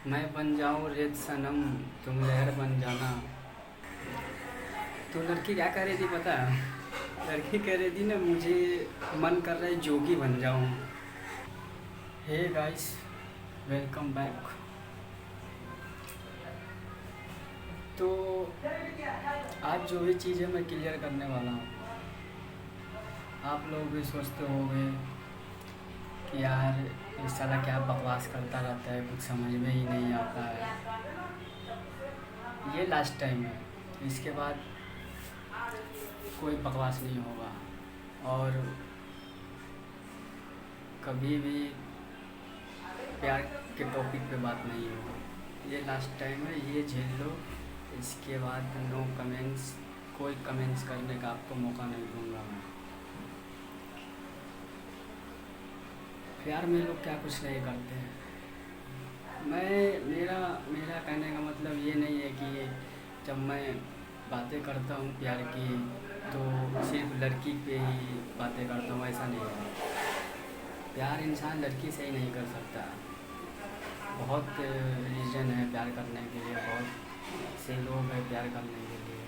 मैं बन जाऊं रेत सनम, तुम लहर बन जाना। तो लड़की क्या कह रही थी पता है? लड़की कह रही थी ना, मुझे मन कर रहा है जोगी बन जाऊं। Hey guys, welcome back. तो आज जो भी चीज़ें मैं क्लियर करने वाला हूँ, आप लोग भी सोचते होंगे कि यार ये साला क्या बकवास करता रहता है, कुछ समझ में ही नहीं आता है। ये लास्ट टाइम है, इसके बाद कोई बकवास नहीं होगा और कभी भी प्यार के टॉपिक पे बात नहीं होगी। ये लास्ट टाइम है, ये झेल लो। इसके बाद नो कमेंट्स, कोई कमेंट्स करने का आपको मौका नहीं दूंगा मैं। प्यार में लोग क्या कुछ नहीं करते हैं। मेरा मेरा कहने का मतलब ये नहीं है कि जब मैं बातें करता हूँ प्यार की तो सिर्फ लड़की पे ही बातें करता हूँ, ऐसा नहीं है। प्यार इंसान लड़की से ही नहीं कर सकता। बहुत रीज़न है प्यार करने के लिए, बहुत से लोग हैं प्यार करने के लिए।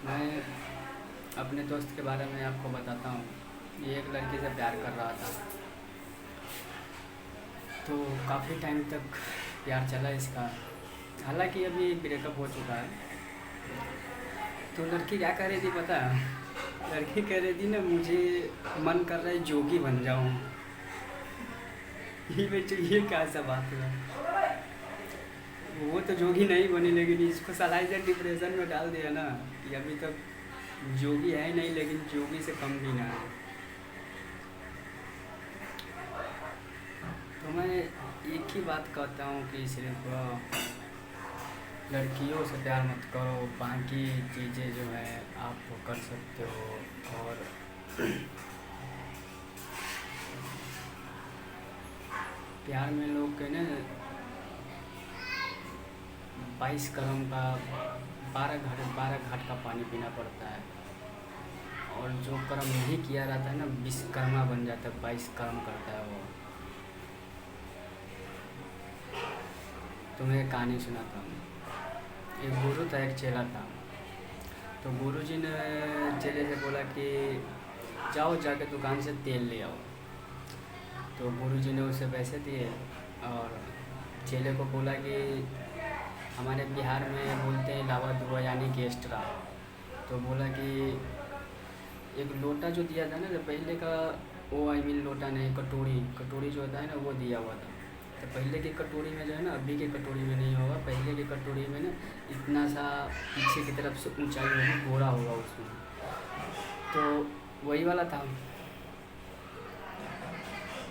मैं अपने दोस्त के बारे में आपको बताता हूँ। ये एक लड़की से प्यार कर रहा था, तो काफ़ी टाइम तक प्यार चला इसका। हालांकि अभी ब्रेकअप हो चुका है। तो लड़की क्या कह रही थी पता है? लड़की कह रही थी ना, मुझे मन कर रहा है जोगी बन जाऊँ। ये बच्चों, ये क्या सा बात हुआ? वो तो जोगी नहीं बनी, लेकिन इसको सलाइजर डिप्रेशन में डाल दिया ना कि अभी तक जोगी है ही नहीं, लेकिन जोगी से कम भी ना है। तो मैं एक ही बात कहता हूँ कि सिर्फ लड़कियों से प्यार मत करो, बाकी चीज़ें जो है आप कर सकते हो। और प्यार में लोग के ना 22 कदम का 12 घाट का पानी पीना पड़ता है, और जो कर्म नहीं किया रहता है ना, विश्वकर्मा बन जाता है, 22 कर्म करता है वो। तुम्हें एक कहानी सुनाता हूँ। एक गुरु था, एक चेला था। तो गुरु जी ने चेले से बोला कि जाओ जाके दुकान से तेल ले आओ। तो गुरु जी ने उसे पैसे दिए और चेले को बोला कि हमारे बिहार में बोलते हैं लावा दुआ यानी कि एक्स्ट्रा। तो बोला कि एक लोटा जो दिया था ना, जो पहले का, वो आई मीन लोटा नहीं, कटोरी जो होता है ना, वो दिया हुआ था। तो पहले की कटोरी में जो है ना, अभी की कटोरी में नहीं होगा, पहले की कटोरी में ना इतना सा पीछे की तरफ से ऊंचाई होगी, गोरा होगा उसमें। तो वही वाला था।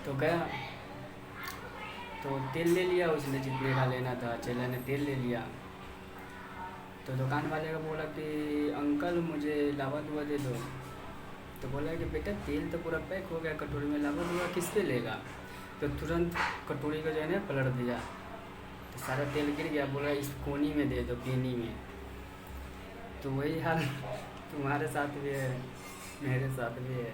तो गया, तो तेल ले लिया उसने, जितने का लेना था चेला ने तेल ले लिया। तो दुकान वाले का बोला कि अंकल मुझे लावा दुआ दे दो। तो बोला कि बेटा तेल तो पूरा पैक हो गया कटोरी में, लावा दुआ किस पे लेगा? तो तुरंत कटोरी को जो है ना पलट दिया, तो सारा तेल गिर गया। बोला इस कोनी में दे दो, पेनी में। तो वही हाल तुम्हारे साथ भी है, मेरे साथ भी है।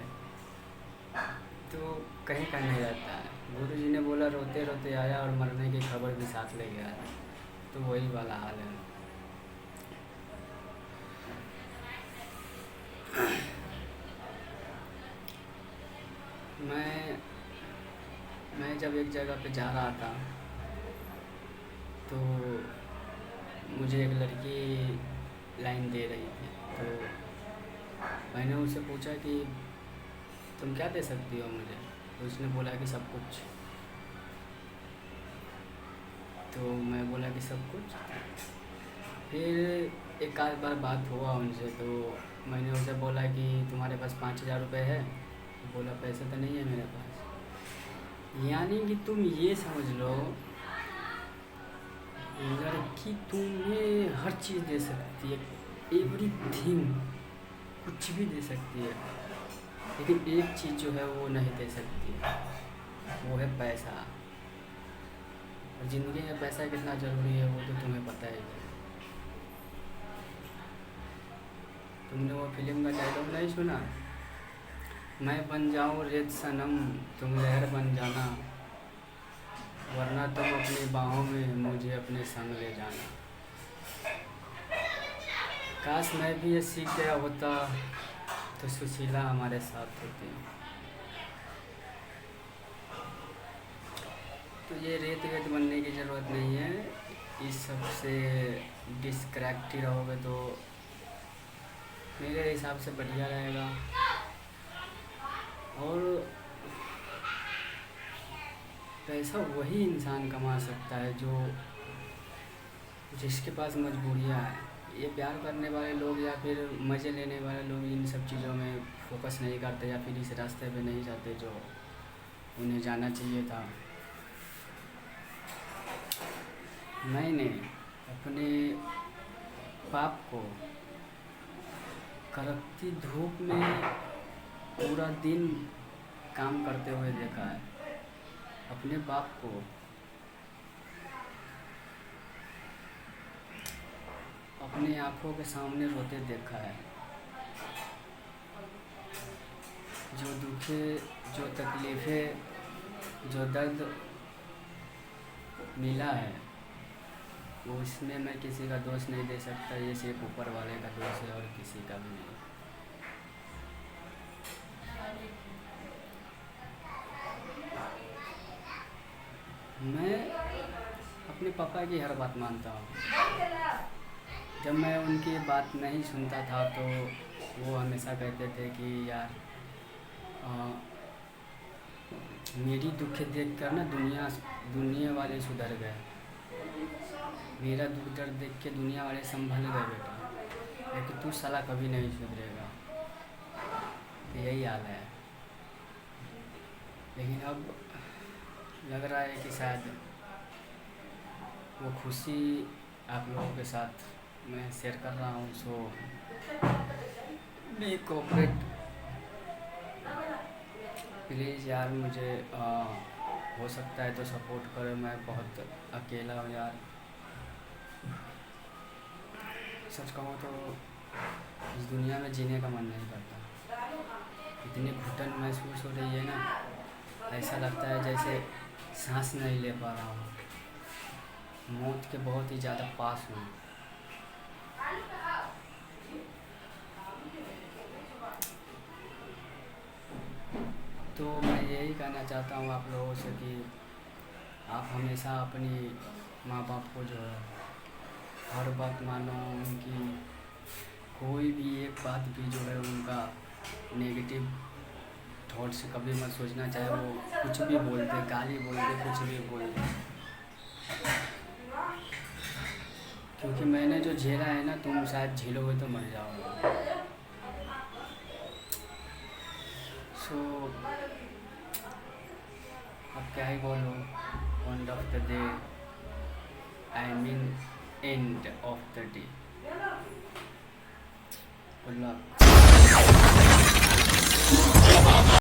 तो कहीं का नहीं रहता है। गुरु जी ने बोला रोते रोते आया और मरने की खबर भी साथ ले गया। तो वही वाला हाल है। मैं मैं जब एक जगह पे जा रहा था, तो मुझे एक लड़की लाइन दे रही थी। तो मैंने उससे पूछा कि तुम क्या दे सकती हो मुझे? तो उसने बोला कि सब कुछ। तो मैं बोला कि सब कुछ। फिर एक आध बार बात हुआ उनसे, तो मैंने उसे बोला कि तुम्हारे पास 5,000 रुपये है? तो बोला पैसे तो नहीं है मेरे पास। यानी कि तुम ये समझ लो, लड़की तुम्हें हर चीज़ दे सकती है, एवरीथिंग, कुछ भी दे सकती है, लेकिन एक चीज़ जो है वो नहीं दे सकती, वो है पैसा। और ज़िंदगी में पैसा कितना ज़रूरी है वो तो तुम्हें पता ही है। तुमने वो फिल्म का डायलॉग नहीं सुना? मैं बन जाऊं रेत सनम, तुम लहर बन जाना, वरना तुम अपनी बाहों में संग ले जाना। काश मैं भी ये सीख गया होता तो सुशीला हमारे साथ होती। तो ये रेत वेत बनने की ज़रूरत नहीं है, इस सब से डिस्कनेक्ट ही रहोगे तो मेरे हिसाब से बढ़िया रहेगा। और पैसा वही इंसान कमा सकता है जो जिसके पास मजबूरियाँ हैं। ये प्यार करने वाले लोग या फिर मज़े लेने वाले लोग इन सब चीज़ों में फोकस नहीं करते या फिर इस रास्ते पे नहीं जाते जो उन्हें जाना चाहिए था। मैंने अपने पाप को कड़कती धूप में पूरा दिन काम करते हुए देखा है। अपने बाप को अपनी आंखों के सामने रोते देखा है। जो दुखे, जो तकलीफ़ें, जो दर्द मिला है वो इसमें मैं किसी का दोष नहीं दे सकता। ये सिर्फ ऊपर वाले का दोष है और किसी का भी नहीं। मैं अपने पापा की हर बात मानता हूँ। जब मैं उनकी बात नहीं सुनता था तो वो हमेशा कहते थे कि यार मेरी दुख देख कर ना दुनिया वाले सुधर गए, मेरा दुख दर्द देख के दुनिया वाले संभल गए बेटा, लेकिन तू साला कभी नहीं सुधरेगा। तो यही हाल है। लेकिन अब लग रहा है कि शायद वो खुशी आप लोगों के साथ मैं शेयर कर रहा हूँ। सो बी कोऑपरेट प्लीज़ यार। मुझे हो सकता है तो सपोर्ट करो। मैं बहुत अकेला हूँ यार। सच कहूँ तो इस दुनिया में जीने का मन नहीं करता। इतनी घुटन महसूस हो रही है ना, ऐसा लगता है जैसे सांस नहीं ले पा रहा हूँ। मौत के बहुत ही ज़्यादा पास हूँ। तो मैं यही कहना चाहता हूँ आप लोगों से कि आप हमेशा अपनी माँ बाप को जो है हर बात मानो। उनकी कोई भी एक बात भी जो है उनका नेगेटिव थॉट्स कभी मत सोचना। चाहे वो कुछ भी बोलते, गाली बोलते, कुछ भी बोलते, क्योंकि मैंने जो झेला है ना, तुम शायद झेलोगे तो मर जाओगे। सो अब क्या ही बोलो। End of the day, I mean end of the day. Good luck.